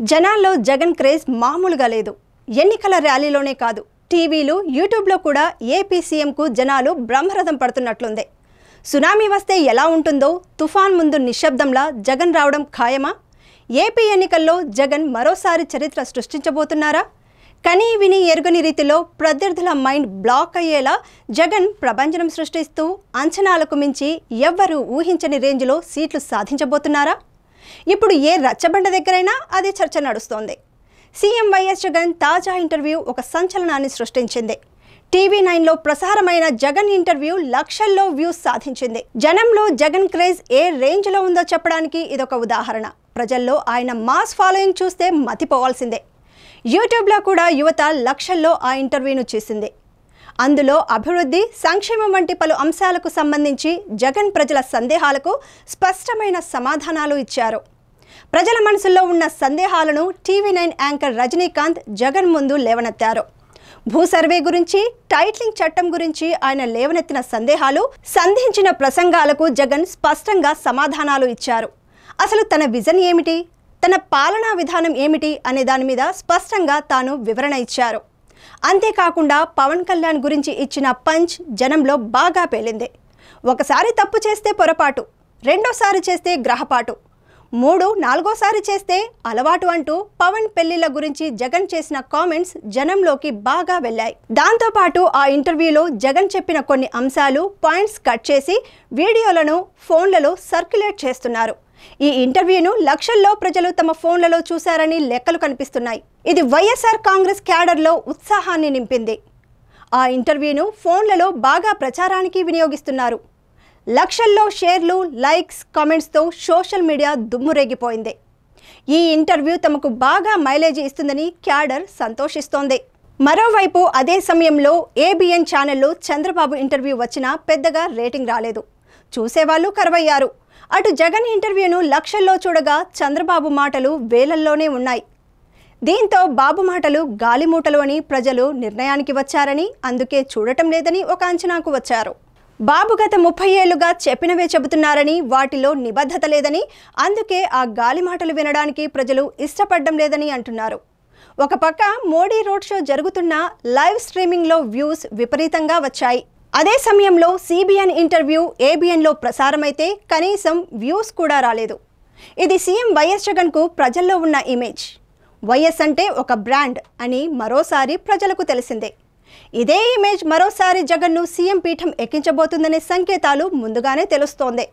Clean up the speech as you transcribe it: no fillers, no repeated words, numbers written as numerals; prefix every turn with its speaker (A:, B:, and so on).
A: జనాల్లో జగన్ క్రేజ్ మామూలుగా లేదు. ఎన్నికల ర్యాలీలోనే కాదు, టీవీలు, యూట్యూబ్లో కూడా ఏపీ సీఎంకు జనాలు బ్రహ్మరథం పడుతున్నట్లుంది. సునామీ వస్తే ఎలా ఉంటుందో తుఫాన్ ముందు నిశ్శబ్దంలా జగన్ రావడం ఖాయమా? ఏపీ ఎన్నికల్లో జగన్ మరోసారి చరిత్ర సృష్టించబోతున్నారా? కనీ విని ఎరుగని రీతిలో ప్రత్యర్థుల మైండ్ బ్లాక్ అయ్యేలా జగన్ ప్రభంజనం సృష్టిస్తూ అంచనాలకు మించి ఎవ్వరూ ఊహించని రేంజ్లో సీట్లు సాధించబోతున్నారా? ఇప్పుడు ఏ రచ్చబండ దగ్గరైనా అదే చర్చ నడుస్తోంది. సీఎం వైఎస్ జగన్ తాజా ఇంటర్వ్యూ ఒక సంచలనాన్ని సృష్టించింది. టీవీ9లో ప్రసారమైన జగన్ ఇంటర్వ్యూ లక్షల్లో వ్యూస్ సాధించింది. జనంలో జగన్ క్రేజ్ ఏ రేంజ్లో ఉందో చెప్పడానికి ఇదొక ఉదాహరణ. ప్రజల్లో ఆయన మాస్ ఫాలోయింగ్ చూస్తే మతిపోవాల్సిందే. యూట్యూబ్లో కూడా యువత లక్షల్లో ఆ ఇంటర్వ్యూను చూసింది. అందులో అభివృద్ధి, సంక్షేమం వంటి పలు అంశాలకు సంబంధించి జగన్ ప్రజల సందేహాలకు స్పష్టమైన సమాధానాలు ఇచ్చారు. ప్రజల మనసుల్లో ఉన్న సందేహాలను టీవీ9 యాంకర్ రజనీకాంత్ జగన్ ముందు లేవనెత్తారు. భూ సర్వే గురించి, టైటిలింగ్ చట్టం గురించి ఆయన లేవనెత్తిన సందేహాలు, సంధించిన ప్రసంగాలకు జగన్ స్పష్టంగా సమాధానాలు ఇచ్చారు. అసలు తన విజన్ ఏమిటి, తన పాలనా విధానం ఏమిటి అనే దాని మీద స్పష్టంగా తాను వివరణ ఇచ్చారు. అంతేకాకుండా పవన్ కళ్యాణ్ గురించి ఇచ్చిన పంచ్ జనంలో బాగా పేలింది. ఒకసారి తప్పు చేస్తే పొరపాటు, రెండోసారి చేస్తే గ్రహపాటు, 3, 4సారి చేస్తే అలవాటు అంటూ పవన్ పెళ్లిళ్ల గురించి జగన్ చేసిన కామెంట్స్ జనంలోకి బాగా వెళ్ళాయి. దాంతోపాటు ఆ ఇంటర్వ్యూలో జగన్ చెప్పిన కొన్ని అంశాలు, పాయింట్స్ కట్ చేసి వీడియోలను ఫోన్లలో సర్క్యులేట్ చేస్తున్నారు. ఈ ఇంటర్వ్యూను లక్షల్లో ప్రజలు తమ ఫోన్లలో చూశారని లెక్కలు కనిపిస్తున్నాయి. ఇది వైఎస్ఆర్ కాంగ్రెస్ క్యాడర్లో ఉత్సాహాన్ని నింపింది. ఆ ఇంటర్వ్యూను ఫోన్లలో బాగా ప్రచారానికి వినియోగిస్తున్నారు. లక్షల్లో షేర్లు, లైక్స్, కామెంట్స్తో సోషల్ మీడియా దుమ్మురేగిపోయింది. ఈ ఇంటర్వ్యూ తమకు బాగా మైలేజ్ ఇస్తుందని క్యాడర్ సంతోషిస్తోంది. మరోవైపు అదే సమయంలో ఏబిఎన్ ఛానల్లో చంద్రబాబు ఇంటర్వ్యూ వచ్చినా పెద్దగా రేటింగ్ రాలేదు. చూసేవాళ్ళు కరువయ్యారు. అటు జగన్ ఇంటర్వ్యూను లక్షల్లో చూడగా చంద్రబాబు మాటలు వేలల్లోనే ఉన్నాయి. దీంతో బాబు మాటలు గాలిమూటలు అని ప్రజలు నిర్ణయానికి వచ్చారని, అందుకే చూడటం లేదని ఒక అంచనాకు వచ్చారు. బాబు గత 30 ఏళ్లుగా చెప్పినవే చెబుతున్నారని, వాటిలో నిబద్ధత లేదని, అందుకే ఆ గాలి మాటలు వినడానికి ప్రజలు ఇష్టపడడం లేదని అంటున్నారు. ఒక పక్క మోడీ రోడ్ షో జరుగుతున్న లైవ్ స్ట్రీమింగ్లో వ్యూస్ విపరీతంగా వచ్చాయి. అదే సమయంలో సిబిఎన్ ఇంటర్వ్యూ ఏబిఎన్లో ప్రసారమైతే కనీసం వ్యూస్ కూడా రాలేదు. ఇది సీఎం వైఎస్ జగన్కు ప్రజల్లో ఉన్న ఇమేజ్. వైఎస్ అంటే ఒక బ్రాండ్ అని మరోసారి ప్రజలకు తెలిసిందే. ఇదే ఇమేజ్ మరోసారి జగన్ను సీఎం పీఠం ఎక్కించబోతుందనే సంకేతాలు ముందుగానే తెలుస్తోంది.